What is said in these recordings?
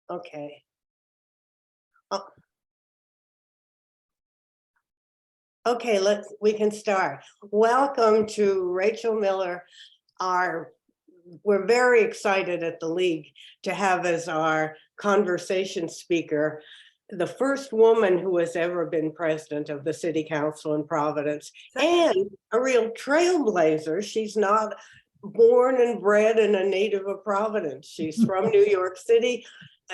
Okay. Oh, okay, we can start. Welcome to Rachel Miller. Our, we're very excited at the League to have as our conversation speaker the first woman who has ever been president of the City Council in Providence, and a real trailblazer. She's not born and bred and a native of Providence. She's from New York City,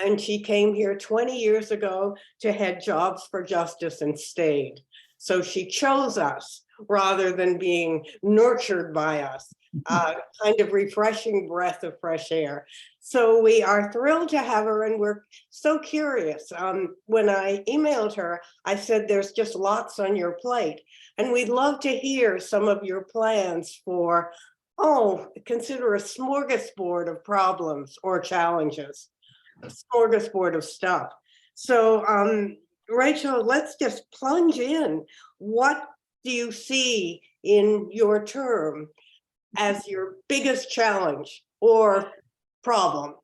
and she came here 20 years ago to head Jobs for Justice and stayed. So she chose us rather than being nurtured by us. Kind of refreshing breath of fresh air. So we are thrilled to have her, and we're so curious. When I emailed her, I said, there's just lots on your plate, and we'd love to hear some of your plans for, consider a smorgasbord of problems or challenges, a smorgasbord of stuff. So Rachel, let's just plunge in. What do you see in your term as your biggest challenge or problem?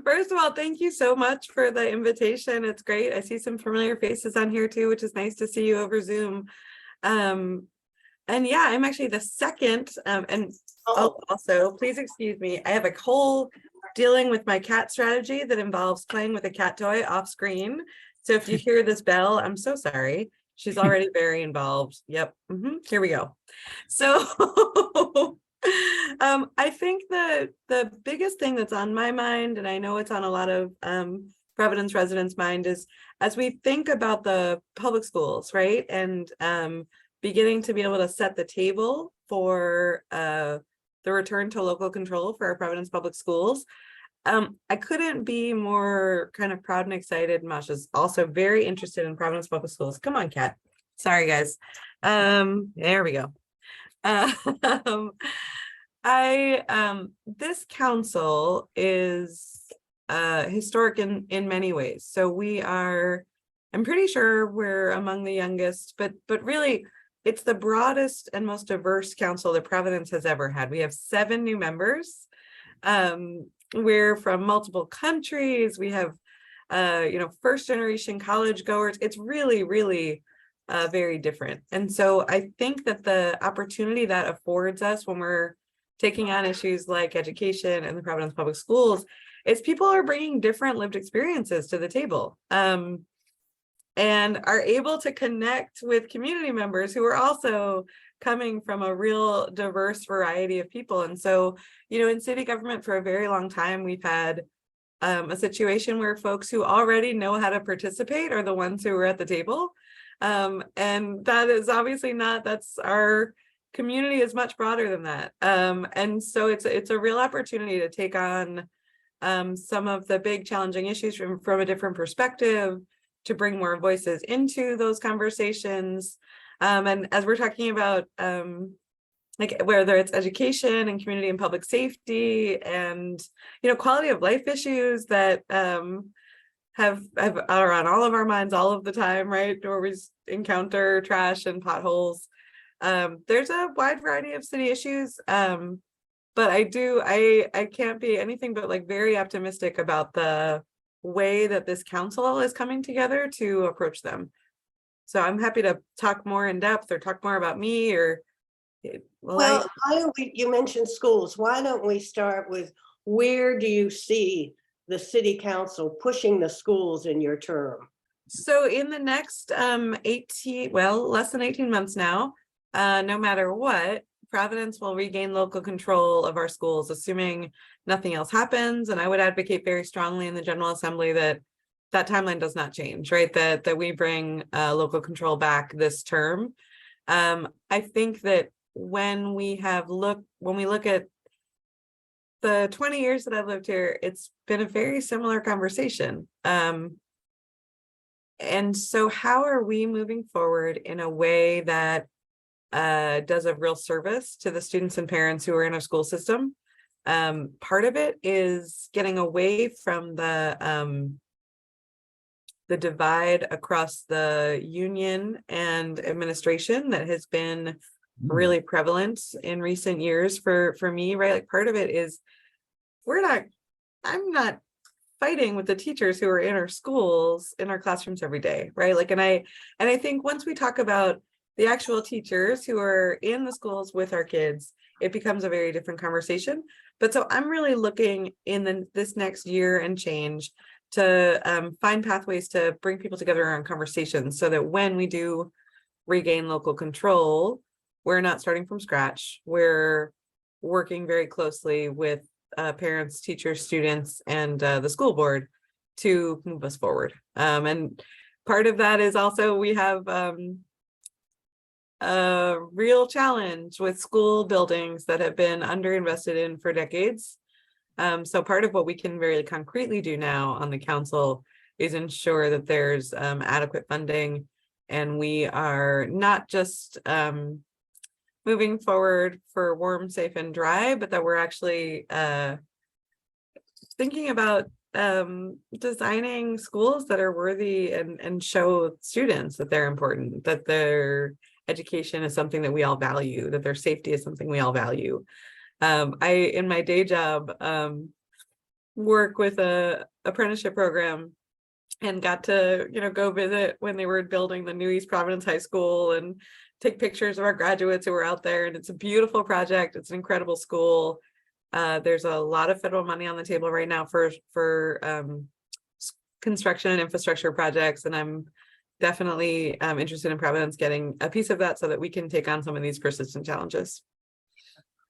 First of all, thank you so much for the invitation. It's great. I see some familiar faces on here too, which is nice to see you over Zoom. And yeah, I'm actually the second. Also, please excuse me. I have a whole dealing with my cat strategy that involves playing with a cat toy off screen. So if you hear this bell, I'm so sorry. She's already very involved. Yep. Here we go. So I think the biggest thing that's on my mind, and I know it's on a lot of Providence residents' mind, is as we think about the public schools, right? And beginning to be able to set the table for the return to local control for our Providence public schools. I couldn't be more kind of proud and excited. Masha's also very interested in Providence public schools. Come on, Kat. Sorry, guys. There we go. This council is historic in many ways. So we are, I'm pretty sure we're among the youngest, but really it's the broadest and most diverse council that Providence has ever had. We have 7 new members. We're from multiple countries. We have, first generation college goers. It's really, really very different. And so I think that the opportunity that affords us when we're taking on issues like education and the Providence public schools is people are bringing different lived experiences to the table. And are able to connect with community members who are also coming from a real diverse variety of people. And so, in city government for a very long time, we've had a situation where folks who already know how to participate are the ones who are at the table. And that is obviously not, that's our community is much broader than that. And so it's a real opportunity to take on some of the big challenging issues from a different perspective, to bring more voices into those conversations. And as we're talking about, like whether it's education and community and public safety and, quality of life issues that have are on all of our minds all of the time, right? Or we encounter trash and potholes. There's a wide variety of city issues. But I can't be anything but like very optimistic about the way that this council is coming together to approach them. So I'm happy to talk more in depth or talk more about me or. Well, you mentioned schools. Why don't we start with, where do you see the city council pushing the schools in your term? So in the next less than 18 months now, no matter what, Providence will regain local control of our schools, assuming nothing else happens. And I would advocate very strongly in the General Assembly that timeline does not change, right? That we bring local control back this term. I think that when we look at the 20 years that I've lived here, it's been a very similar conversation. And so how are we moving forward in a way that does a real service to the students and parents who are in our school system? Part of it is getting away from the divide across the union and administration that has been really prevalent in recent years for me, right? Like part of it is I'm not fighting with the teachers who are in our schools, in our classrooms every day, right? Like, and I think once we talk about the actual teachers who are in the schools with our kids, it becomes a very different conversation. But so I'm really looking in this next year and change to find pathways to bring people together around conversations so that when we do regain local control, we're not starting from scratch. We're working very closely with parents, teachers, students, and the school board to move us forward. And part of that is also we have a real challenge with school buildings that have been underinvested in for decades. So part of what we can very concretely do now on the council is ensure that there's adequate funding, and we are not just moving forward for warm, safe, and dry, but that we're actually thinking about designing schools that are worthy and show students that they're important, that their education is something that we all value, that their safety is something we all value. I, in my day job, work with a apprenticeship program and got to, go visit when they were building the new East Providence High School and take pictures of our graduates who were out there. And it's a beautiful project. It's an incredible school. There's a lot of federal money on the table right now for construction and infrastructure projects. And I'm definitely interested in Providence getting a piece of that so that we can take on some of these persistent challenges.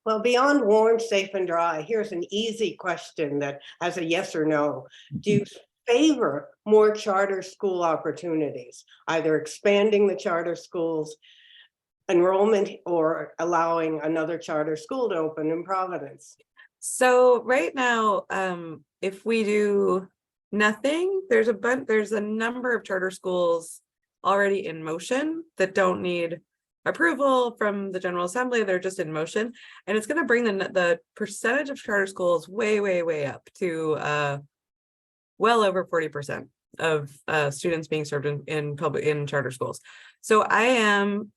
Well, beyond warm, safe, and dry, here's an easy question that has a yes or no. Do you favor more charter school opportunities, either expanding the charter schools enrollment or allowing another charter school to open in Providence? So right now, if we do nothing, there's a number of charter schools already in motion that don't need approval from the General Assembly. They're just in motion, and it's going to bring the percentage of charter schools way up to well over 40% of students being served in charter schools. So I am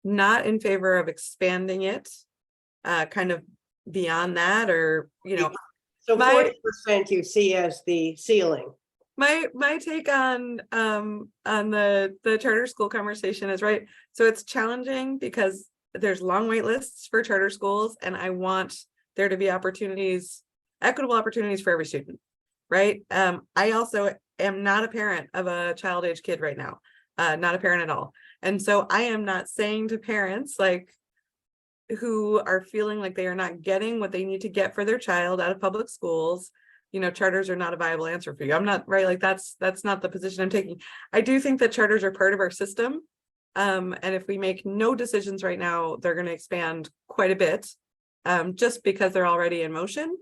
not in favor of expanding it kind of beyond that, or so 40% you see as the ceiling. My take on the charter school conversation is, right, so it's challenging because there's long wait lists for charter schools, and I want there to be equitable opportunities for every student, right? I also am not a parent of a child age kid right now, not a parent at all. And so I am not saying to parents who are feeling like they are not getting what they need to get for their child out of public schools, charters are not a viable answer for you. I'm not, right, like that's not the position I'm taking. I do think that charters are part of our system. And if we make no decisions right now, they're going to expand quite a bit, just because they're already in motion.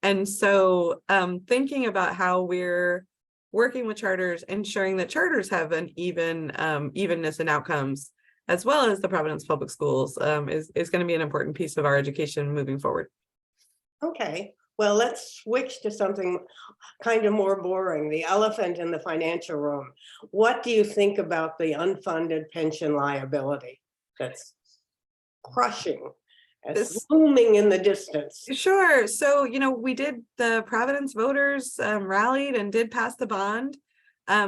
And so thinking about how we're working with charters, ensuring that charters have an evenness in outcomes, as well as the Providence Public Schools, is going to be an important piece of our education moving forward. Okay, well, let's switch to something kind of more boring, the elephant in the financial room. What do you think about the unfunded pension liability that's crushing, looming in the distance? Sure. So, the Providence voters rallied and did pass the bond.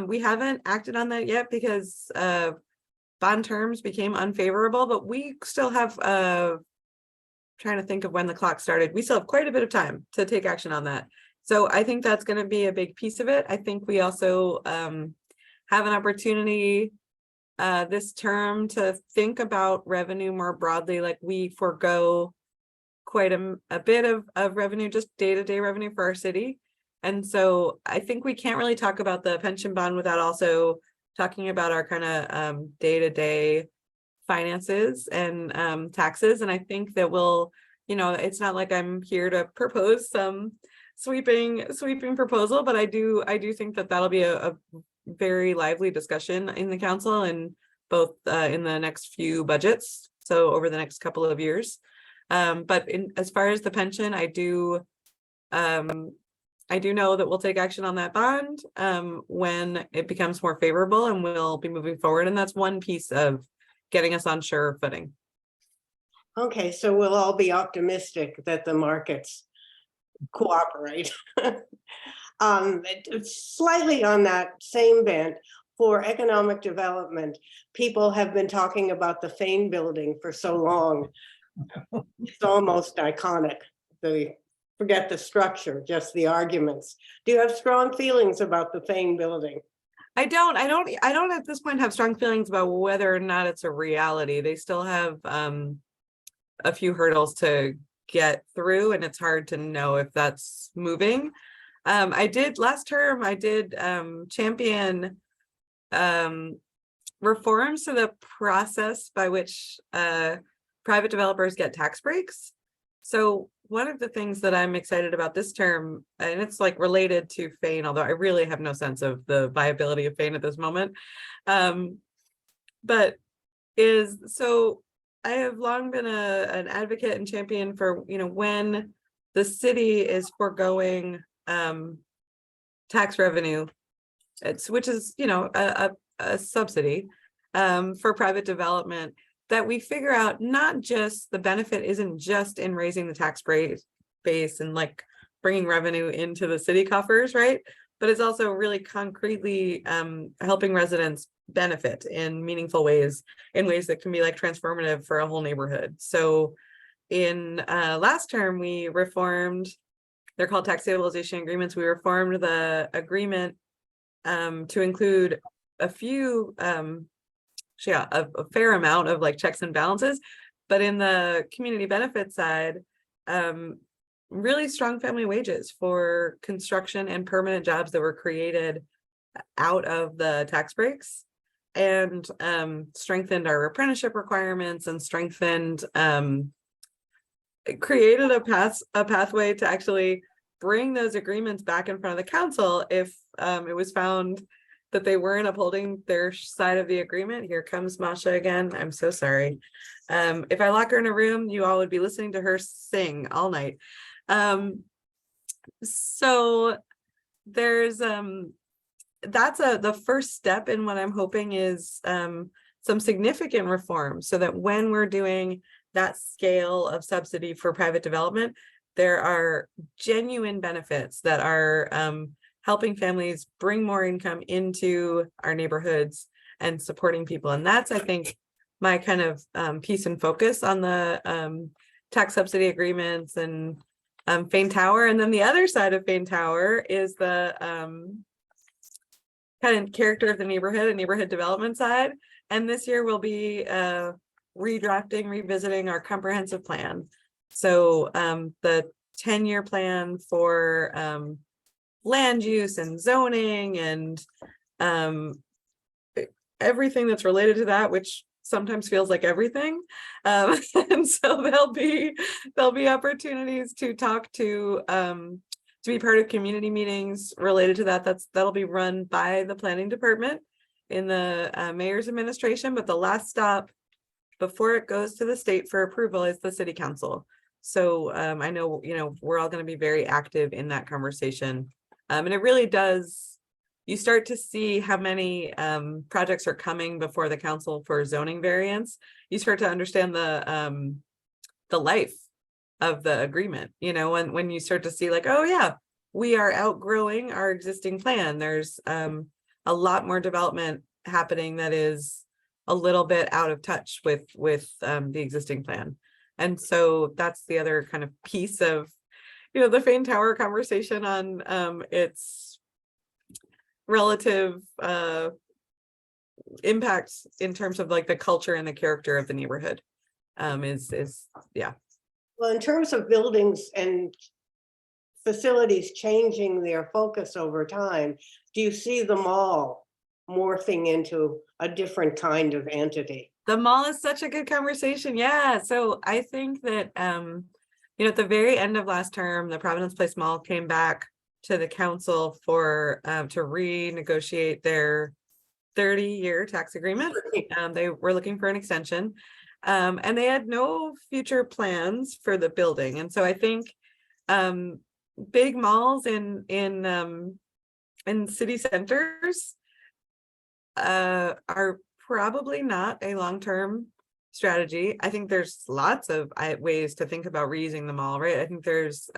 We haven't acted on that yet because bond terms became unfavorable, but we still have trying to think of when the clock started. We still have quite a bit of time to take action on that. So I think that's going to be a big piece of it. I think we also have an opportunity this term to think about revenue more broadly. Like, we forego quite a bit of revenue, just day-to-day revenue for our city. And so I think we can't really talk about the pension bond without also talking about our kind of day-to-day finances and taxes. And I think that it's not like I'm here to propose some sweeping proposal, but I do think that that'll be a very lively discussion in the council, and both in the next few budgets, so over the next couple of years. But as far as the pension, I do know that we'll take action on that bond when it becomes more favorable, and we'll be moving forward. And that's one piece of getting us on sure footing. Okay, so we'll all be optimistic that the markets cooperate. Slightly on that same bent, for economic development, people have been talking about the Fane building for so long. It's almost iconic. Forget the structure, just the arguments. Do you have strong feelings about the Fane building? I don't at this point have strong feelings about whether or not it's a reality. They still have a few hurdles to get through, and it's hard to know if that's moving. Last term, I did champion reforms to the process by which private developers get tax breaks. So one of the things that I'm excited about this term, and it's like related to Fane, although I really have no sense of the viability of Fane at this moment, but is, so I have long been an advocate and champion for, when the city is foregoing tax revenue, which is, a subsidy for private development, that we figure out not just the benefit isn't just in raising the tax base and like bringing revenue into the city coffers, right? But it's also really concretely helping residents benefit in meaningful ways, in ways that can be like transformative for a whole neighborhood. So in last term, we reformed, they're called tax stabilization agreements. We reformed the agreement to include a few a fair amount of like checks and balances, but in the community benefit side, really strong family wages for construction and permanent jobs that were created out of the tax breaks, and strengthened our apprenticeship requirements, and strengthened created a pathway to actually bring those agreements back in front of the council if it was found that they weren't upholding their side of the agreement. Here comes Masha again. I'm so sorry. If I lock her in a room, you all would be listening to her sing all night. So there's that's the first step in what I'm hoping is some significant reform, so that when we're doing that scale of subsidy for private development, there are genuine benefits that are helping families bring more income into our neighborhoods and supporting people. And that's, I think, my kind of piece and focus on the tax subsidy agreements and Fane Tower. And then the other side of Fane Tower is the kind of character of the neighborhood and neighborhood development side. And this year we'll be revisiting our comprehensive plan. So the 10-year plan for land use and zoning and everything that's related to that, which sometimes feels like everything. And so there'll be opportunities to talk to be part of community meetings related to that. That'll be run by the planning department in the mayor's administration, but the last stop before it goes to the state for approval is the city council. So I know, we're all going to be very active in that conversation. And it really does, you start to see how many projects are coming before the council for zoning variance. You start to understand the life of the agreement, when you start to see like, oh yeah, we are outgrowing our existing plan. There's a lot more development happening that is a little bit out of touch with the existing plan. And so that's the other kind of piece of the Fane Tower conversation on its relative impacts in terms of like the culture and the character of the neighborhood yeah. Well, in terms of buildings and facilities changing their focus over time, do you see the mall morphing into a different kind of entity? The mall is such a good conversation. Yeah. So I think that at the very end of last term, the Providence Place Mall came back to the council for to renegotiate their 30-year tax agreement. They were looking for an extension, and they had no future plans for the building. And so I think big malls in city centers are probably not a long-term strategy. I think there's lots of ways to think about reusing the mall, right? I think there's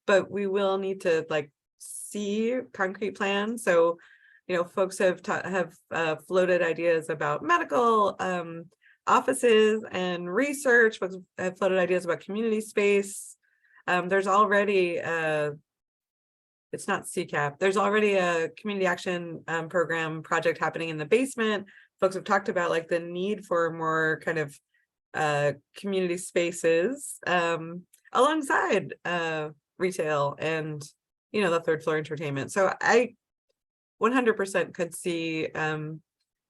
but we will need to like see concrete plans. So, folks have floated ideas about medical offices and research. Folks have floated ideas about community space. There's already it's not CCAP. There's already a community action program project happening in the basement. Folks have talked about like the need for more kind of community spaces alongside retail and the third floor entertainment. So I 100% could see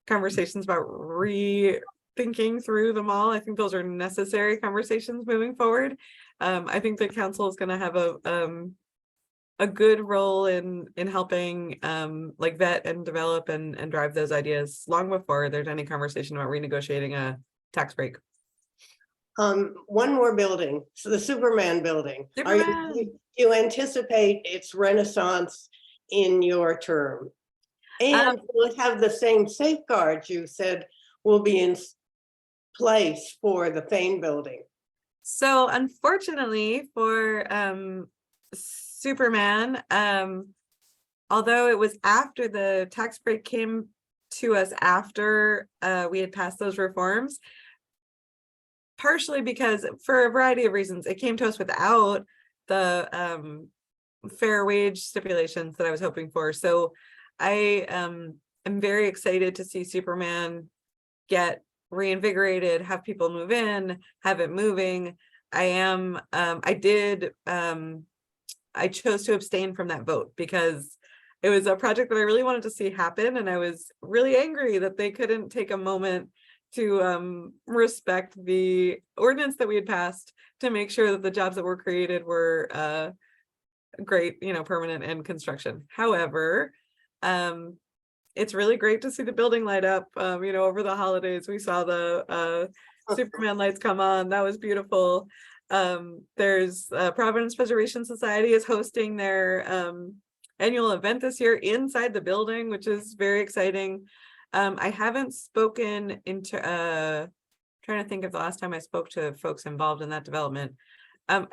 conversations about rethinking through the mall. I think those are necessary conversations moving forward. I think the council is going to have a good role in helping like vet and develop and drive those ideas long before there's any conversation about renegotiating a tax break. One more building, so the Superman building. Superman. You anticipate its renaissance in your term? And will it have the same safeguards you said will be in place for the Fane building? So unfortunately for Superman, although it was after the tax break came to us after we had passed those reforms, partially because for a variety of reasons, it came to us without the fair wage stipulations that I was hoping for. So I am very excited to see Superman get reinvigorated, have people move in, have it moving. I chose to abstain from that vote because it was a project that I really wanted to see happen. And I was really angry that they couldn't take a moment to respect the ordinance that we had passed to make sure that the jobs that were created were great, permanent and construction. However, it's really great to see the building light up. Over the holidays, we saw the Superman lights come on. That was beautiful. There's Providence Preservation Society is hosting their annual event this year inside the building, which is very exciting. I haven't spoken into trying to think of the last time I spoke to folks involved in that development. I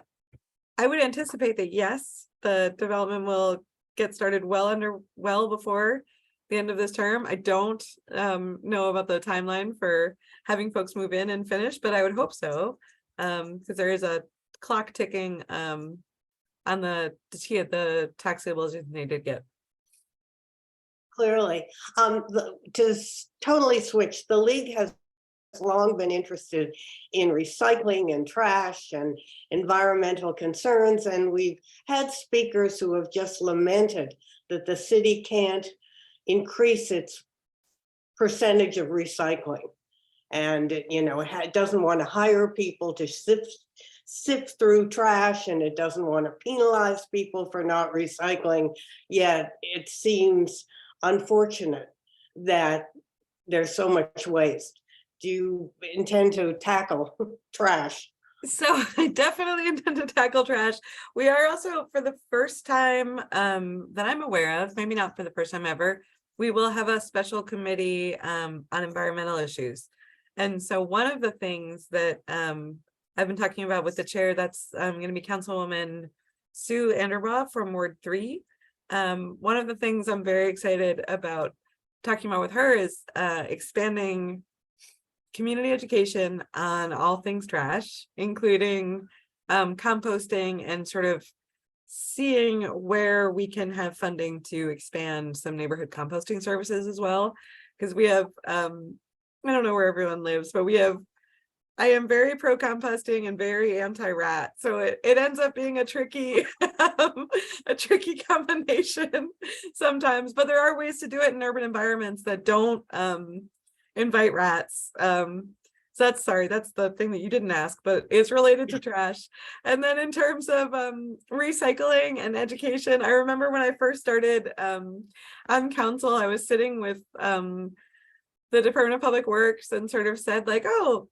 would anticipate that yes, the development will get started well before the end of this term. I don't know about the timeline for having folks move in and finish, but I would hope so, because there is a clock ticking on the tax stabilization they did get. Clearly. To totally switch, the league has long been interested in recycling and trash and environmental concerns, and we've had speakers who have just lamented that the city can't increase its percentage of recycling, and it doesn't want to hire people to sift through trash, and it doesn't want to penalize people for not recycling. Yet it seems unfortunate that there's so much waste. Do you intend to tackle trash? So I definitely intend to tackle trash. We are also, for the first time that I'm aware of, maybe not for the first time ever, we will have a special committee on environmental issues. And so one of the things that I've been talking about with the chair, that's going to be Councilwoman Sue Anderbaugh from Ward 3. One of the things I'm very excited about talking about with her is expanding community education on all things trash, including composting and sort of seeing where we can have funding to expand some neighborhood composting services as well. Because we have, I don't know where everyone lives, but I am very pro composting and very anti-rat. So it ends up being a tricky, a tricky combination sometimes, but there are ways to do it in urban environments that don't invite rats. So that's the thing that you didn't ask, but it's related to trash. And then in terms of recycling and education, I remember when I first started on council, I was sitting with the Department of Public Works and sort of said like, oh,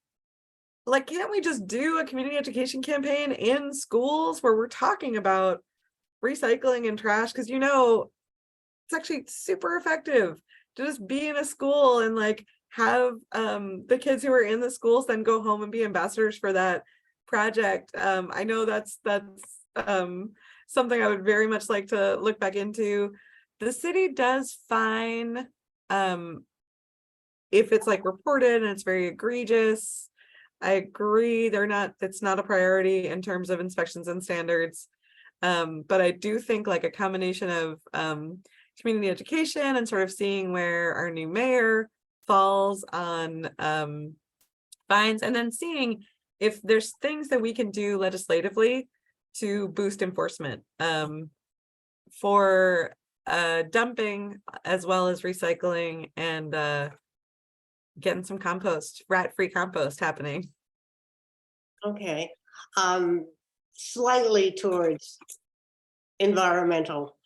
like, can't we just do a community education campaign in schools where we're talking about recycling and trash? Because it's actually super effective to just be in a school and like have the kids who are in the schools then go home and be ambassadors for that project. I know that's something I would very much like to look back into. The city does fine if it's like reported and it's very egregious. I agree, it's not a priority in terms of inspections and standards. But I do think like a combination of community education and sort of seeing where our new mayor falls on fines, and then seeing if there's things that we can do legislatively to boost enforcement for dumping as well as recycling, and getting some compost, rat-free compost happening. Okay, slightly towards environmental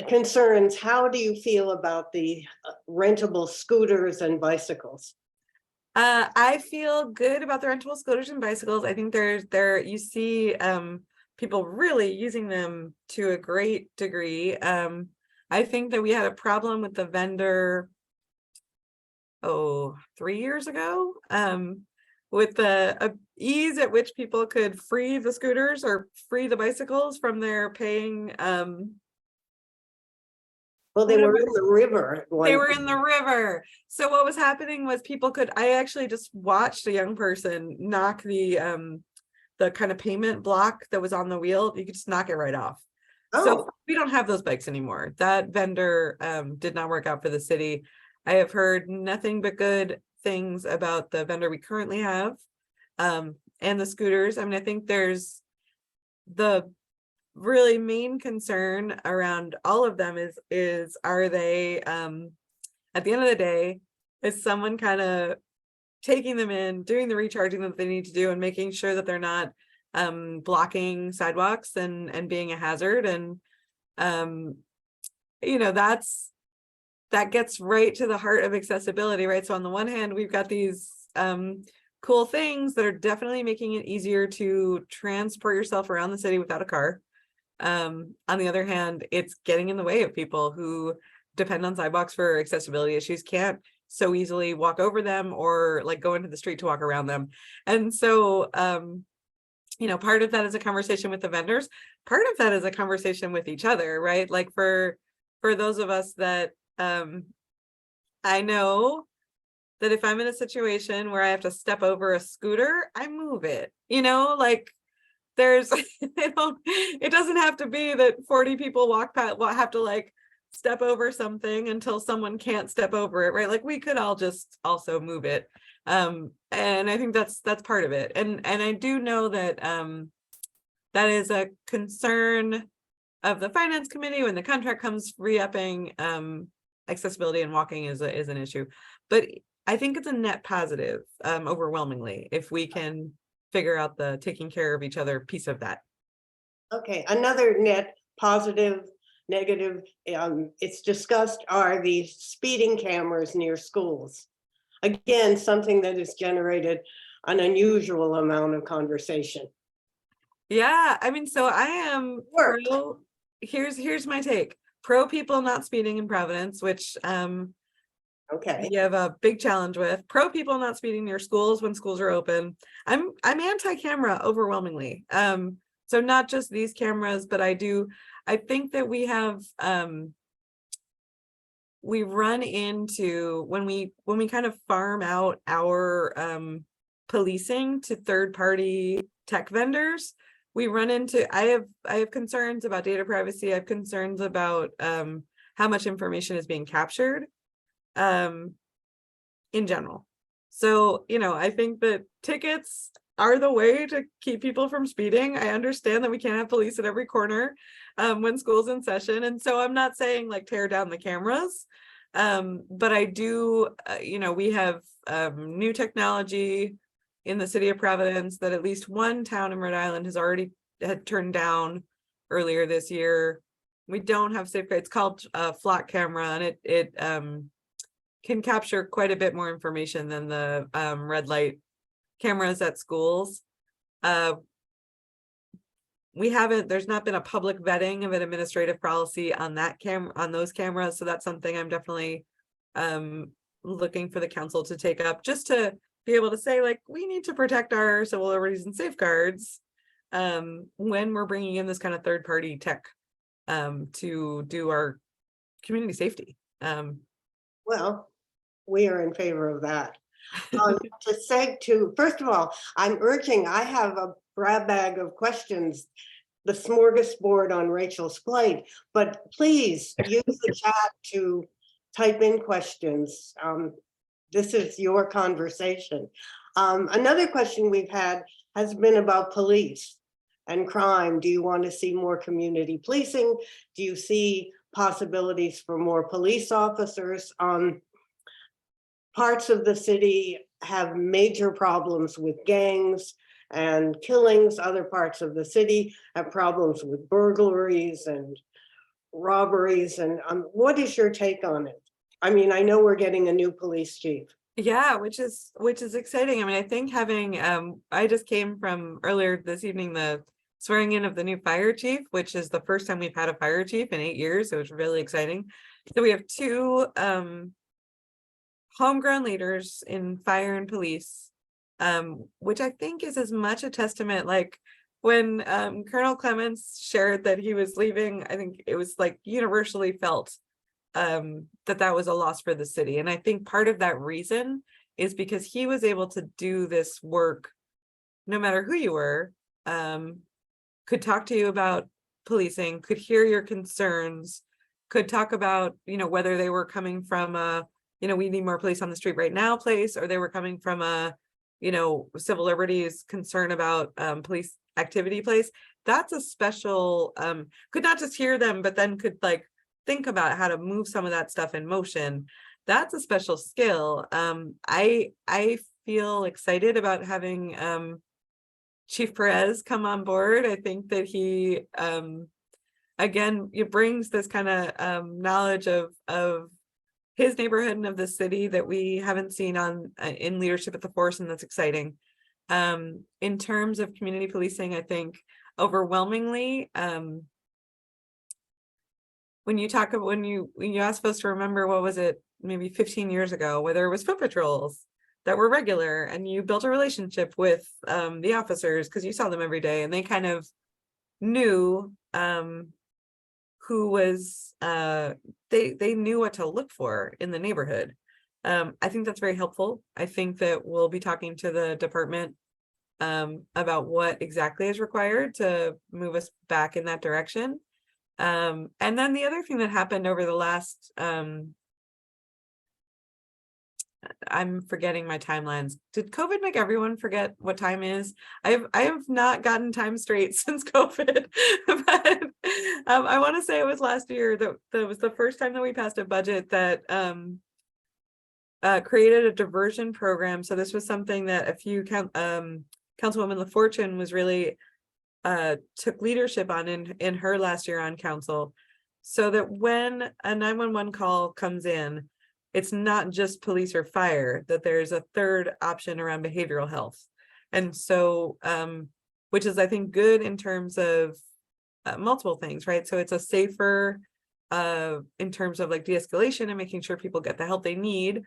concerns. How do you feel about the rentable scooters and bicycles? I feel good about the rentable scooters and bicycles. I think you see people really using them to a great degree. I think that we had a problem with the vendor 3 years ago, with the ease at which people could free the scooters or free the bicycles from their paying. Well, they were in the river. They were in the river. So what was happening was I actually just watched a young person knock the kind of payment block that was on the wheel. You could just knock it right off. So we don't have those bikes anymore. That vendor did not work out for the city. I have heard nothing but good things about the vendor we currently have, and the scooters. I mean, I think there's the really main concern around all of them is are they at the end of the day, is someone kind of taking them in, doing the recharging that they need to do, and making sure that they're not blocking sidewalks and being a hazard. And that gets right to the heart of accessibility, right? So on the one hand, we've got these cool things that are definitely making it easier to transport yourself around the city without a car. On the other hand, it's getting in the way of people who depend on sidewalks for accessibility issues, can't so easily walk over them or like go into the street to walk around them. And so, part of that is a conversation with the vendors. Part of that is a conversation with each other, right? Like for those of us that I know that if I'm in a situation where I have to step over a scooter, I move it, like there's, it doesn't have to be that 40 people walk past, have to like step over something until someone can't step over it, right? Like we could all just also move it. And I think that's part of it. And I do know that that is a concern of the finance committee when the contract comes re-upping. Accessibility and walking is an issue, but I think it's a net positive overwhelmingly if we can figure out the taking care of each other piece of that. Okay, another net positive, negative, it's discussed are the speeding cameras near schools. Again, something that has generated an unusual amount of conversation. Yeah, I mean, so I am pro, here's my take. Pro people not speeding in Providence, which okay, you have a big challenge with. Pro people not speeding near schools when schools are open. I'm anti-camera overwhelmingly. So not just these cameras, but I think that we have we run into when we kind of farm out our policing to third-party tech vendors, we run into I have concerns about data privacy. I have concerns about how much information is being captured in general. So, I think that tickets are the way to keep people from speeding. I understand that we can't have police at every corner when school's in session. And so I'm not saying like tear down the cameras, but I do, we have new technology in the city of Providence that at least one town in Rhode Island had turned down earlier this year. We don't have safeguards. It's called a flock camera, and it can capture quite a bit more information than the red light cameras at schools. There's not been a public vetting of an administrative policy on those cameras. So that's something I'm definitely looking for the council to take up, just to be able to say, like, we need to protect our civil liberties and safeguards. when we're bringing in this kind of third party tech to do our community safety. Well, we are in favor of that. First of all, I have a grab bag of questions, the smorgasbord on Rachel's plate, but please use the chat to type in questions. This is your conversation. Another question we've had has been about police and crime. Do you want to see more community policing? Do you see possibilities for more police officers? Parts of the city have major problems with gangs and killings. Other parts of the city have problems with burglaries and robberies. And what is your take on it? I mean, I know we're getting a new police chief. Yeah, which is exciting. I mean, I think having I just came from earlier this evening the swearing in of the new fire chief, which is the first time we've had a fire chief in 8 years. So it was really exciting. So we have two homegrown leaders in fire and police, which I think is as much a testament, like when Colonel Clements shared that he was leaving, I think it was like universally felt that was a loss for the city. And I think part of that reason is because he was able to do this work no matter who you were, could talk to you about policing, could hear your concerns, could talk about, whether they were coming from a, we need more police on the street right now place, or they were coming from a, civil liberties concern about police activity place. That's a special, could not just hear them, but then could like think about how to move some of that stuff in motion. That's a special skill. I feel excited about having Chief Perez come on board. I think that he again, it brings this kind of knowledge of his neighborhood and of the city that we haven't seen on in leadership at the force, and that's exciting. In terms of community policing, I think overwhelmingly, when you ask folks to remember, what was it, maybe 15 years ago, where there was foot patrols that were regular, and you built a relationship with the officers because you saw them every day, and they kind of knew who was they knew what to look for in the neighborhood. I think that's very helpful. I think that we'll be talking to the department about what exactly is required to move us back in that direction. And then the other thing that happened over the last I'm forgetting my timelines. Did COVID make everyone forget what time is? I have not gotten time straight since COVID, but I want to say it was last year that was the first time that we passed a budget that created a diversion program. So this was something that a few Councilwoman LaFortune was really took leadership on in her last year on council, so that when a 911 call comes in, it's not just police or fire, that there's a third option around behavioral health. And so, which is, I think, good in terms of multiple things, right? So it's a safer, in terms of like de-escalation and making sure people get the help they need.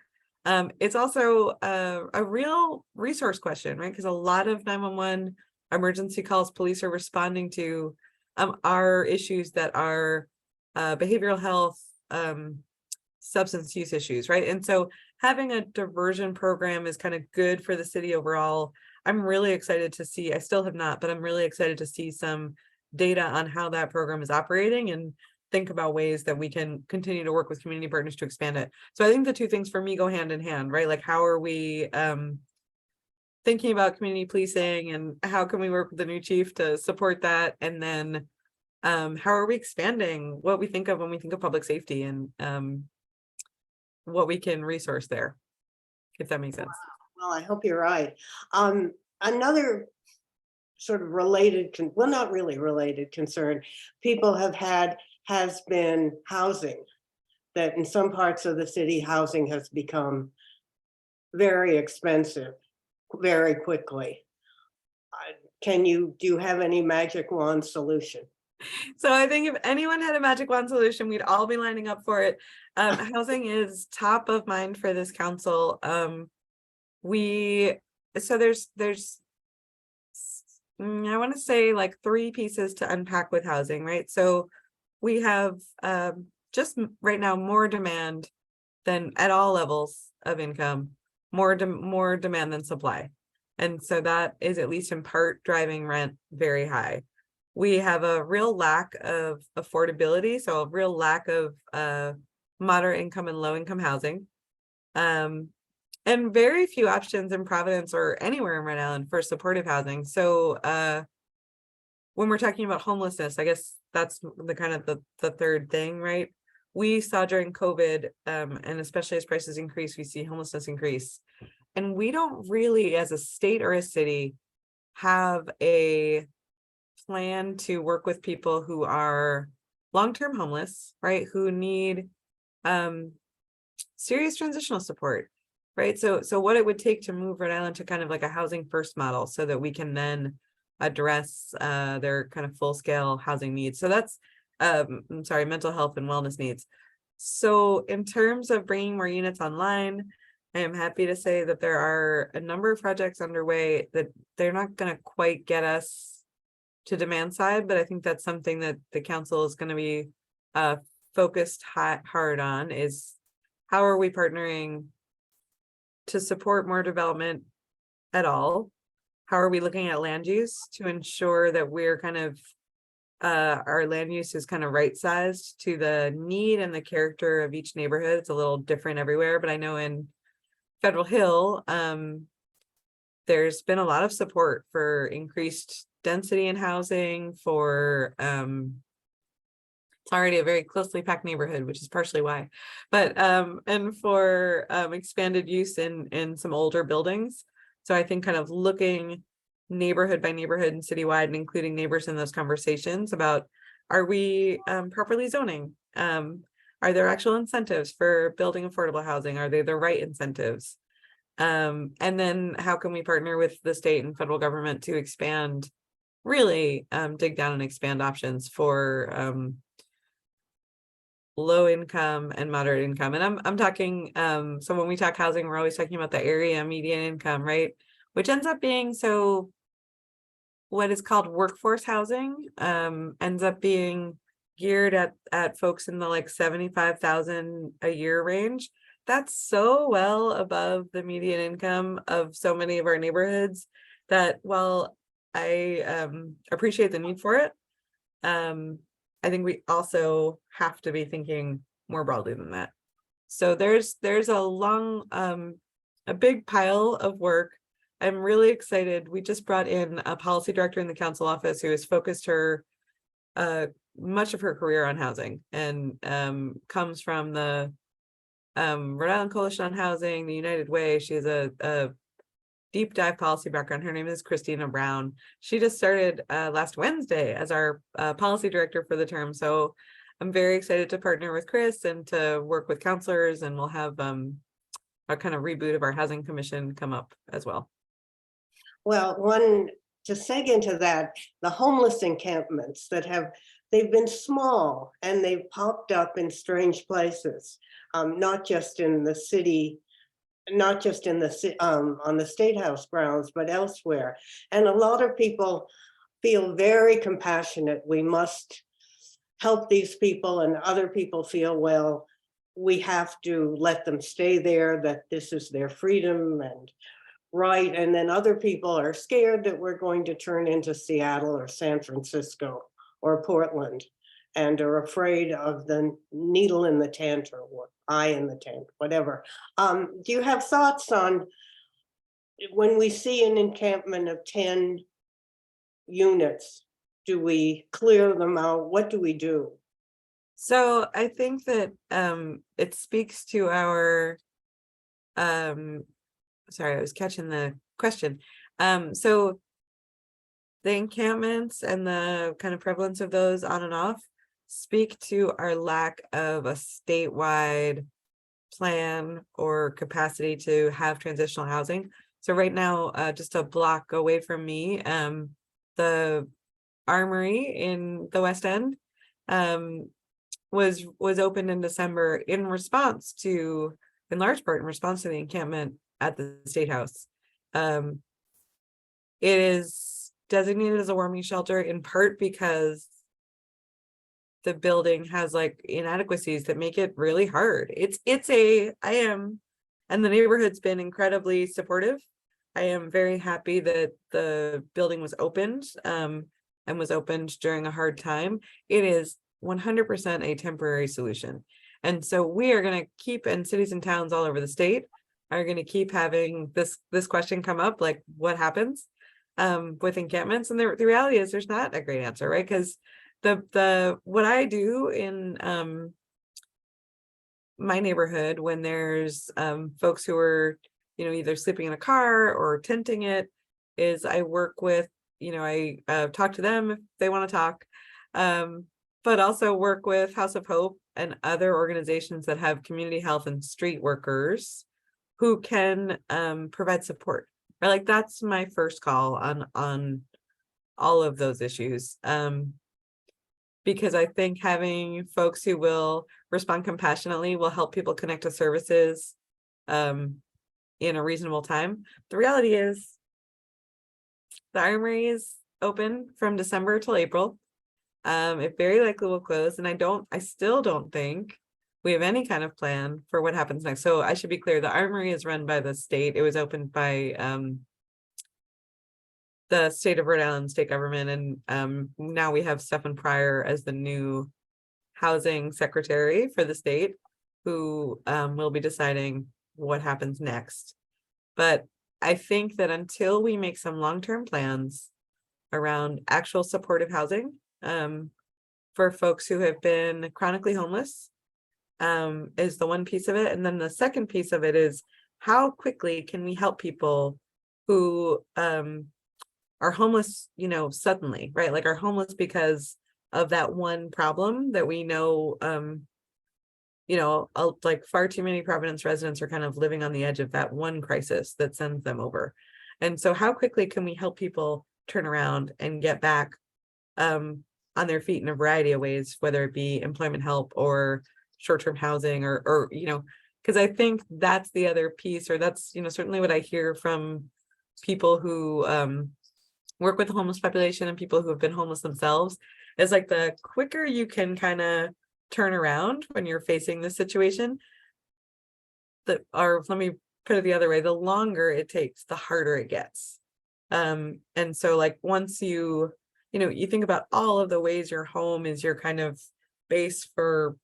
It's also a real resource question, right? Because a lot of 911 emergency calls police are responding to are issues that are behavioral health, substance use issues, right? And so having a diversion program is kind of good for the city overall. I'm really excited to see, I still have not, but I'm really excited to see some data on how that program is operating and think about ways that we can continue to work with community partners to expand it. So I think the two things for me go hand in hand, right? Like, how are we thinking about community policing, and how can we work with the new chief to support that? And then how are we expanding what we think of when we think of public safety, and what we can resource there, if that makes sense. Well, I hope you're right. Another sort of related, well, not really related concern people have had has been housing. That in some parts of the city, housing has become very expensive very quickly. Do you have any magic wand solution? So I think if anyone had a magic wand solution, we'd all be lining up for it. Housing is top of mind for this council. So there's I want to say like 3 pieces to unpack with housing, right? So we have just right now more demand than at all levels of income, more demand than supply. And so that is at least in part driving rent very high. We have a real lack of affordability, so a real lack of moderate income and low income housing. And very few options in Providence or anywhere in Rhode Island for supportive housing. So when we're talking about homelessness, I guess that's the kind of the third thing, right? We saw during COVID, and especially as prices increase, we see homelessness increase. And we don't really, as a state or a city, have a plan to work with people who are long-term homeless, right? Who need serious transitional support, right? So what it would take to move Rhode Island to kind of like a housing first model so that we can then address their kind of full-scale housing needs. So that's I'm sorry, mental health and wellness needs. So in terms of bringing more units online, I am happy to say that there are a number of projects underway that they're not going to quite get us to demand side, but I think that's something that the council is going to be focused hard on, is how are we partnering to support more development at all? How are we looking at land use to ensure that we're kind of our land use is kind of right sized to the need and the character of each neighborhood? It's a little different everywhere, but I know in Federal Hill, there's been a lot of support for increased density in housing, for it's already a very closely packed neighborhood, which is partially why, but and for expanded use in some older buildings. So I think kind of looking neighborhood by neighborhood and citywide and including neighbors in those conversations about, are we properly zoning? Are there actual incentives for building affordable housing? Are they the right incentives? And then how can we partner with the state and federal government to expand, really dig down and expand options for low income and moderate income. And I'm talking, so when we talk housing, we're always talking about the area median income, right? Which ends up being, so what is called workforce housing ends up being geared at folks in the like 75,000 a year range. That's so well above the median income of so many of our neighborhoods that while I appreciate the need for it, I think we also have to be thinking more broadly than that. So there's a long, a big pile of work. I'm really excited. We just brought in a policy director in the council office who has focused her much of her career on housing, and comes from the Rhode Island Coalition on Housing, the United Way. She has a deep dive policy background. Her name is Christina Brown. She just started last Wednesday as our policy director for the term. So I'm very excited to partner with Chris and to work with counselors, and we'll have a kind of reboot of our housing commission come up as well. Well, to seg into that, the homeless encampments they've been small and they've popped up in strange places, not just in the city, not just in the on the State House grounds, but elsewhere. And a lot of people feel very compassionate. We must help these people, and other people feel, well, we have to let them stay there, that this is their freedom and right. And then other people are scared that we're going to turn into Seattle or San Francisco or Portland, and are afraid of the needle in the tent or eye in the tent, whatever. Do you have thoughts on, when we see an encampment of 10 units, do we clear them out? What do we do? So I think that it speaks to our sorry, I was catching the question. So the encampments and the kind of prevalence of those on and off speak to our lack of a statewide plan or capacity to have transitional housing. So right now, just a block away from me, the Armory in the West End was opened in December in response to, in large part in response to the encampment at the State House. It is designated as a warming shelter in part because the building has like inadequacies that make it really hard. And the neighborhood's been incredibly supportive. I am very happy that the building was opened, and was opened during a hard time. It is 100% a temporary solution. And so we are going to keep, and cities and towns all over the state are going to keep having this question come up, like what happens with encampments. And the reality is there's not a great answer, right? Because what I do in my neighborhood when there's folks who are, either sleeping in a car or tenting it, is I work with, I talk to them if they want to talk, but also work with House of Hope and other organizations that have community health and street workers who can provide support. Right? Like that's my first call on all of those issues. Because I think having folks who will respond compassionately will help people connect to services in a reasonable time. The reality is the Armory is open from December till April. It very likely will close, and I still don't think we have any kind of plan for what happens next. So I should be clear, the Armory is run by the state. It was opened by the state of Rhode Island state government, and now we have Stephen Pryor as the new housing secretary for the state, who will be deciding what happens next. But I think that until we make some long-term plans around actual supportive housing for folks who have been chronically homeless, is the one piece of it. And then the second piece of it is how quickly can we help people who are homeless, suddenly, right? Like are homeless because of that one problem that we know, like far too many Providence residents are kind of living on the edge of that one crisis that sends them over. And so how quickly can we help people turn around and get back on their feet in a variety of ways, whether it be employment help or short-term housing or because I think that's the other piece, or that's, certainly what I hear from people who work with the homeless population and people who have been homeless themselves, is like the quicker you can kind of turn around when you're facing this situation, or let me put it the other way, the longer it takes, the harder it gets. And so like once you think about all of the ways your home is your kind of base for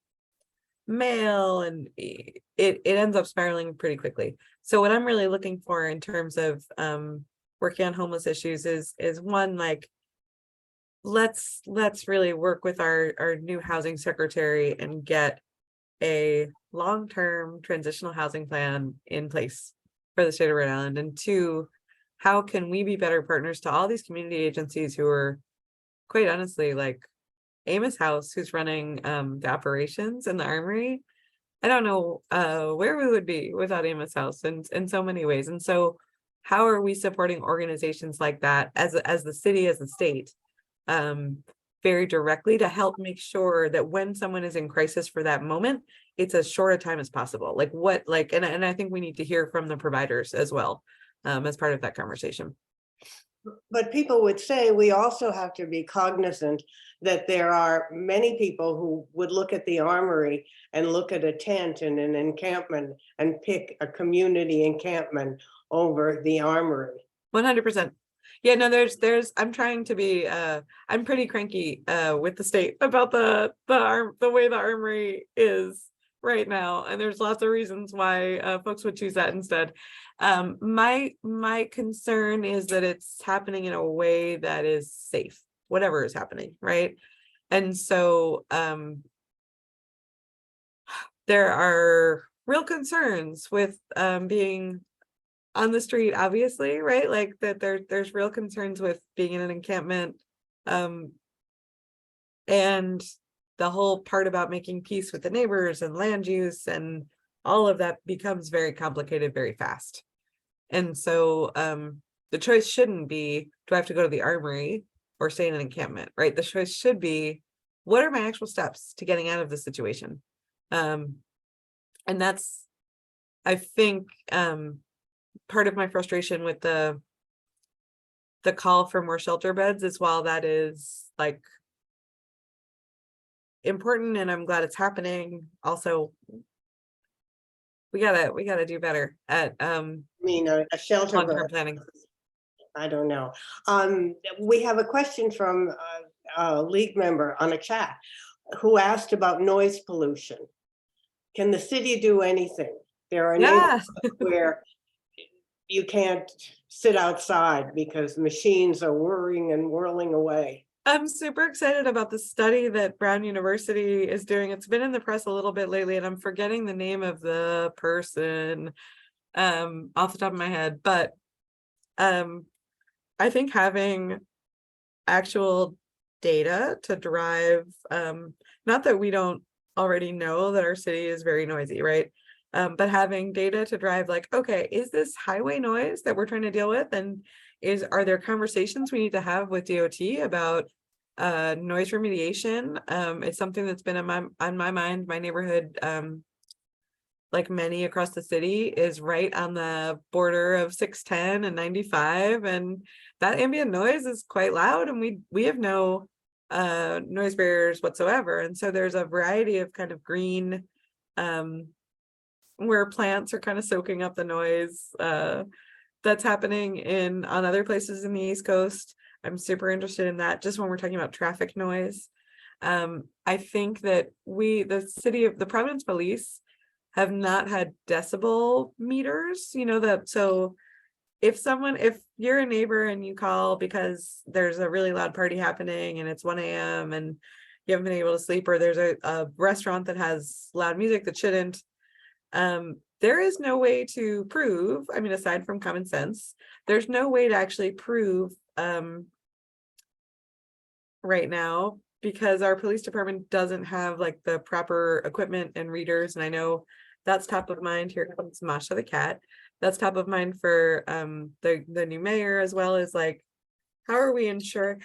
mail, and it ends up spiraling pretty quickly. So what I'm really looking for in terms of working on homeless issues is one, like let's really work with our new housing secretary and get a long-term transitional housing plan in place for the state of Rhode Island. And two, how can we be better partners to all these community agencies who are, quite honestly, like Amos House, who's running the operations in the Armory. I don't know where we would be without Amos House in so many ways. And so how are we supporting organizations like that as the city, as the state, very directly to help make sure that when someone is in crisis for that moment, it's as short a time as possible. And I think we need to hear from the providers as well, as part of that conversation. But people would say we also have to be cognizant that there are many people who would look at the Armory and look at a tent and an encampment and pick a community encampment over the Armory. 100%. Yeah, no, I'm trying to be I'm pretty cranky with the state about the way the Armory is right now, and there's lots of reasons why folks would choose that instead. My concern is that it's happening in a way that is safe, whatever is happening, right? And so there are real concerns with being on the street, obviously, right? Like that there's real concerns with being in an encampment. And the whole part about making peace with the neighbors and land use and all of that becomes very complicated very fast. And so the choice shouldn't be, do I have to go to the Armory or stay in an encampment, right? The choice should be, what are my actual steps to getting out of this situation? And that's, I think, part of my frustration with the the call for more shelter beds, as while that is like important and I'm glad it's happening, also we gotta do better at I mean, a shelter long-term bed, planning. I don't know. We have a question from a league member on a chat who asked about noise pollution. Can the city do anything? There are Yeah, neighborhoods where you can't sit outside because machines are whirring and whirling away. I'm super excited about the study that Brown University is doing. It's been in the press a little bit lately and I'm forgetting the name of the person off the top of my head, but I think having actual data to drive, not that we don't already know that our city is very noisy, right? But having data to drive like, okay, is this highway noise that we're trying to deal with? And are there conversations we need to have with DOT about noise remediation? It's something that's been on my mind. My neighborhood, like many across the city, is right on the border of 610 and 95, and that ambient noise is quite loud, and we have no noise barriers whatsoever. And so there's a variety of kind of green where plants are kind of soaking up the noise that's happening on other places in the East Coast. I'm super interested in that, just when we're talking about traffic noise. I think that the Providence police have not had decibel meters, so if you're a neighbor and you call because there's a really loud party happening and it's 1 a.m. and you haven't been able to sleep, or there's a restaurant that has loud music that shouldn't, there is no way to prove, I mean, aside from common sense, there's no way to actually prove right now, because our police department doesn't have like the proper equipment and readers. And I know that's top of mind. Here comes Masha the cat. That's top of mind for the new mayor, as well as like, how are we ensuring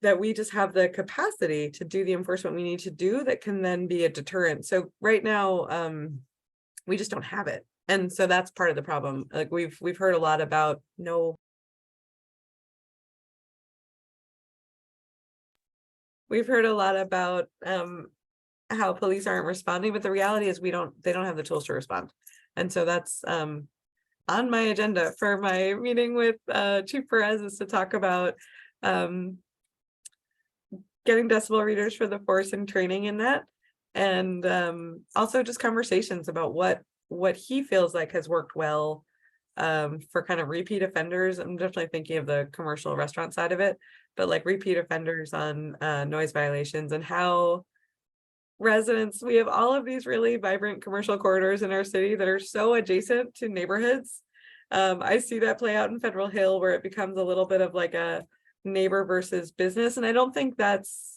that we just have the capacity to do the enforcement we need to do that can then be a deterrent? So right now, we just don't have it. And so that's part of the problem. Like we've heard a lot about we've heard a lot about how police aren't responding, but the reality is they don't have the tools to respond. And so that's on my agenda for my meeting with Chief Perez, is to talk about getting decibel readers for the force and training in that. And also just conversations about what he feels like has worked well for kind of repeat offenders. I'm definitely thinking of the commercial restaurant side of it, but like repeat offenders on noise violations, and how residents, we have all of these really vibrant commercial corridors in our city that are so adjacent to neighborhoods. I see that play out in Federal Hill, where it becomes a little bit of like a neighbor versus business. And I don't think that's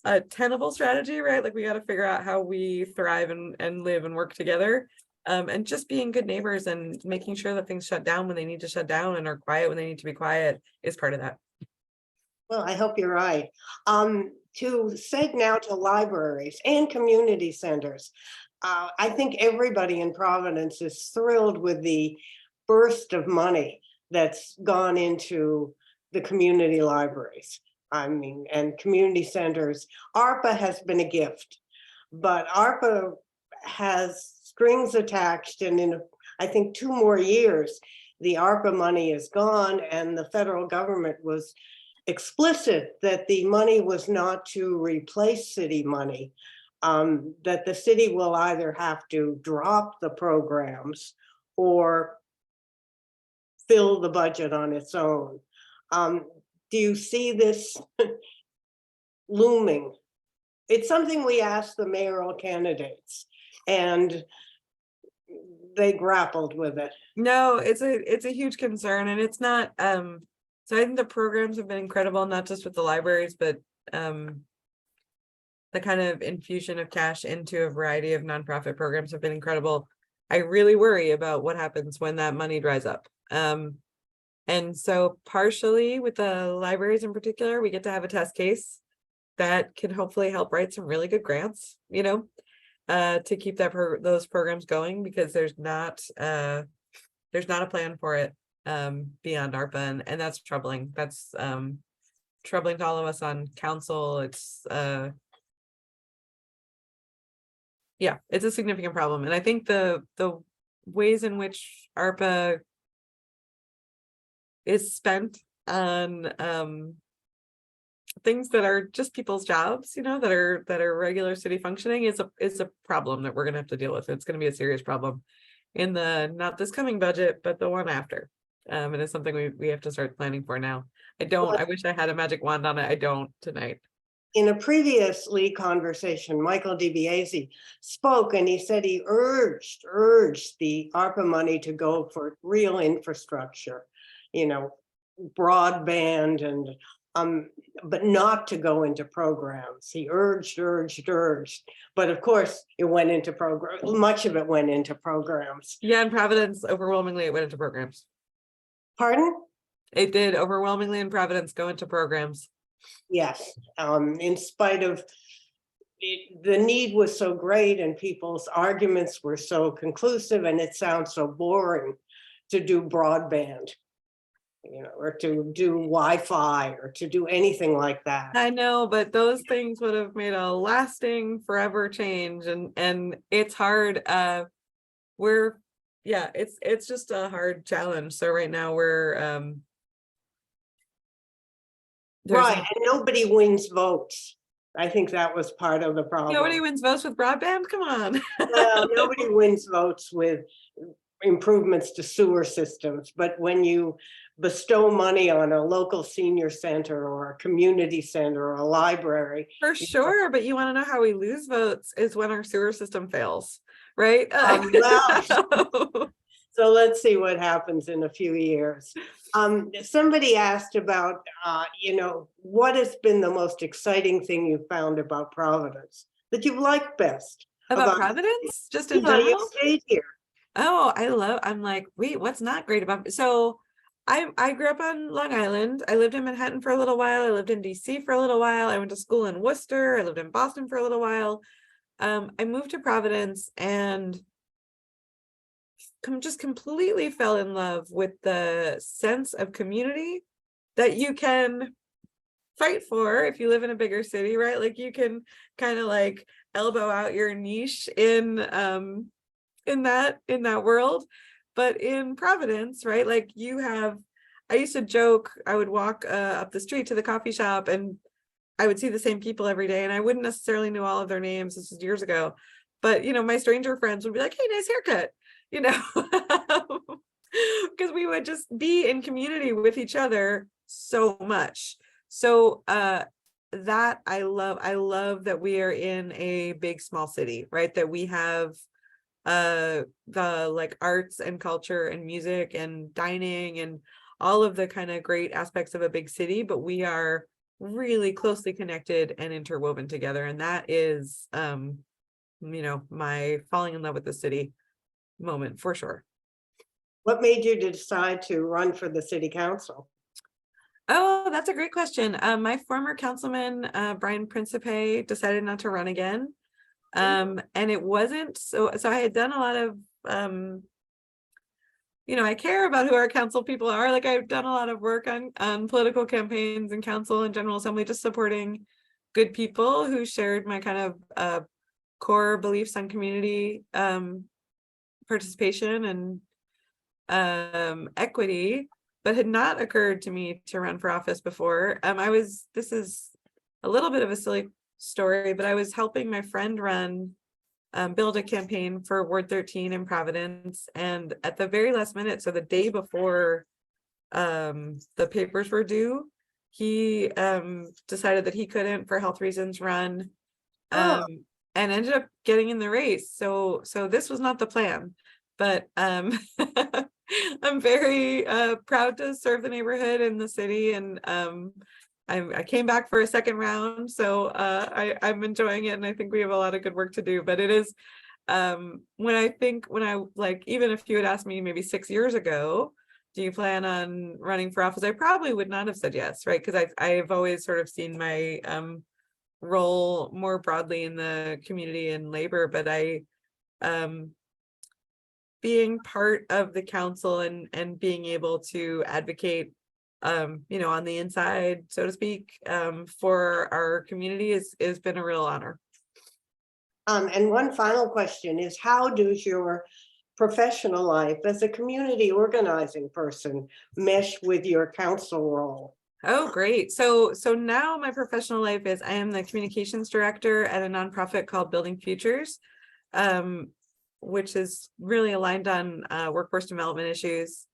a tenable strategy, right? Like we got to figure out how we thrive and live and work together. And just being good neighbors and making sure that things shut down when they need to shut down and are quiet when they need to be quiet is part of that. Well, I hope you're right. To seg now to libraries and community centers. I think everybody in Providence is thrilled with the burst of money that's gone into the community libraries. I mean, and community centers. ARPA has been a gift, but ARPA has strings attached, and in I think 2 more years, the ARPA money is gone, and the federal government was explicit that the money was not to replace city money, that the city will either have to drop the programs or fill the budget on its own. Do you see this looming? It's something we asked the mayoral candidates, and they grappled with it. No, it's a huge concern, and it's not so I think the programs have been incredible, not just with the libraries, but the kind of infusion of cash into a variety of nonprofit programs have been incredible. I really worry about what happens when that money dries up. And so partially with the libraries in particular, we get to have a test case that can hopefully help write some really good grants, to keep those programs going, because there's not a plan for it beyond ARPA, and that's troubling. That's troubling to all of us on council. It's yeah, it's a significant problem. And I think the ways in which ARPA is spent on things that are just people's jobs, you know, that are regular city functioning is a problem that we're gonna have to deal with. It's gonna be a serious problem in the not this coming budget, but the one after. And it's something we have to start planning for now. I wish I had a magic wand on it. I don't tonight. In a previous league conversation, Michael DiBiase spoke and he said he urged the ARPA money to go for real infrastructure, you know, broadband and but not to go into programs. He urged, but of course it went into programs. Much of it went into programs. Yeah, in Providence, overwhelmingly it went into programs. Pardon? It did overwhelmingly in Providence go into programs. Yes, in spite of the need was so great and people's arguments were so conclusive, and it sounds so boring to do broadband, you know, or to do Wi-Fi or to do anything like that. I know, but those things would have made a lasting forever change, and it's hard. It's just a hard challenge. So right now we're right, and nobody wins votes. I think that was part of the problem. Nobody wins votes with broadband. Come on. Well, nobody wins votes with improvements to sewer systems, but when you bestow money on a local senior center or a community center or a library. For sure, but you want to know how we lose votes is when our sewer system fails, right? So let's see what happens in a few years. Somebody asked about, you know, what has been the most exciting thing you found about Providence that you liked best? About Providence? Just in general? You stayed here. Oh, I'm like, wait, what's not great about it? So I grew up on Long Island. I lived in Manhattan for a little while. I lived in DC for a little while. I went to school in Worcester. I lived in Boston for a little while. I moved to Providence and just completely fell in love with the sense of community that you can fight for if you live in a bigger city, right? Like you can kind of like elbow out your niche in that world. But in Providence, right, like I used to joke, I would walk up the street to the coffee shop and I would see the same people every day and I wouldn't necessarily know all of their names. This was years ago, but you know, my stranger friends would be like, hey, nice haircut, you know, because we would just be in community with each other so much. So that I love that we are in a big small city, right? That we have the like arts and culture and music and dining and all of the kind of great aspects of a big city, but we are really closely connected and interwoven together. And that is you know, my falling in love with the city moment for sure. What made you decide to run for the city council? Oh, that's a great question. My former councilman, Brian Principe, decided not to run again. And it wasn't so I had done a lot of you know, I care about who our council people are. Like I've done a lot of work on political campaigns and council and general assembly, just supporting good people who shared my kind of core beliefs on community participation and equity, but had not occurred to me to run for office before. This is a little bit of a silly story, but I was helping my friend build a campaign for Ward 13 in Providence, and at the very last minute, so the day before the papers were due, he decided that he couldn't, for health reasons, run, and ended up getting in the race. So this was not the plan, but I'm very proud to serve the neighborhood and the city, and I came back for a second round, so I'm enjoying it, and I think we have a lot of good work to do. But it is when I like, even if you had asked me maybe 6 years ago, do you plan on running for office, I probably would not have said yes, right? Because I've always sort of seen my role more broadly in the community and labor, but being part of the council and being able to advocate, you know, on the inside, so to speak, for our community has been a real honor. And one final question is, how does your professional life as a community organizing person mesh with your council role? Oh, great. So now my professional life is I am the communications director at a nonprofit called Building Futures, which is really aligned on workforce development issues.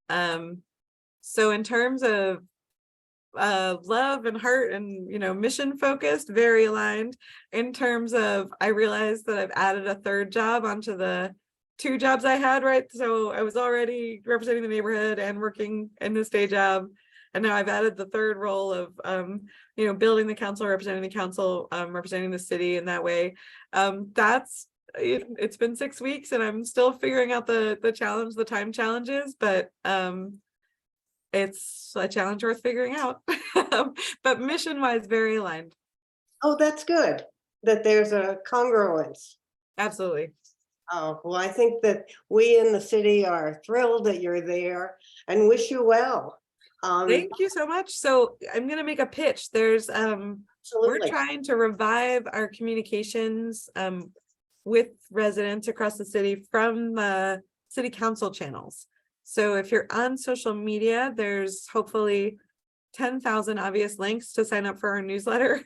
So in terms of love and heart and, you know, mission focused, very aligned. In terms of, I realized that I've added a third job onto the 2 jobs I had, right? So I was already representing the neighborhood and working in this day job. And now I've added the third role of, you know, building the council, representing the council, representing the city in that way. It's been 6 weeks and I'm still figuring out the time challenges, but it's a challenge worth figuring out. But mission wise, very aligned. Oh, that's good that there's a congruence. Absolutely. Oh, well, I think that we in the city are thrilled that you're there and wish you well. Thank you so much. So I'm going to make a pitch. There's we're Absolutely. trying to revive our communications with residents across the city from the city council channels. So if you're on social media, there's hopefully 10,000 obvious links to sign up for our newsletter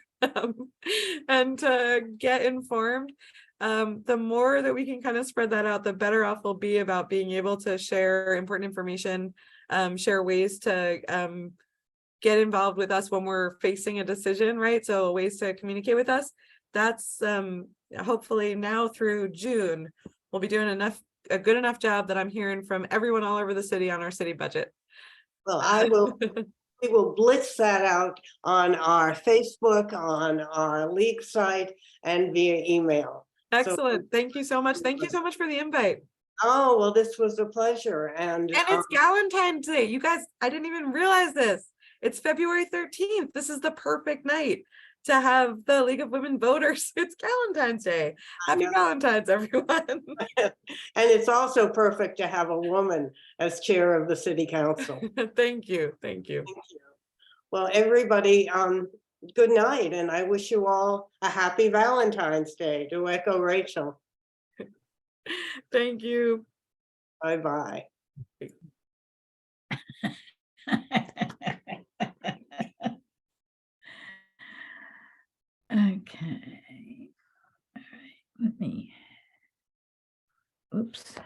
and to get informed. The more that we can kind of spread that out, the better off we'll be about being able to share important information, share ways to get involved with us when we're facing a decision, right? So ways to communicate with us. That's hopefully now through June, we'll be doing a good enough job that I'm hearing from everyone all over the city on our city budget. Well, we will blitz that out on our Facebook, on our league site, and via email. Excellent. Thank you so much. Thank you so much for the invite. Oh, well, this was a pleasure. And it's Valentine's Day. You guys, I didn't even realize this. It's February 13th. This is the perfect night to have the League of Women Voters. It's Valentine's Day. Happy Valentine's, everyone. And it's also perfect to have a woman as chair of the city council. Thank you. Thank you. Thank you. Well, everybody, good night. And I wish you all a happy Valentine's Day, to echo Rachel. Thank you. Bye-bye. Okay. All right. Let me. Oops.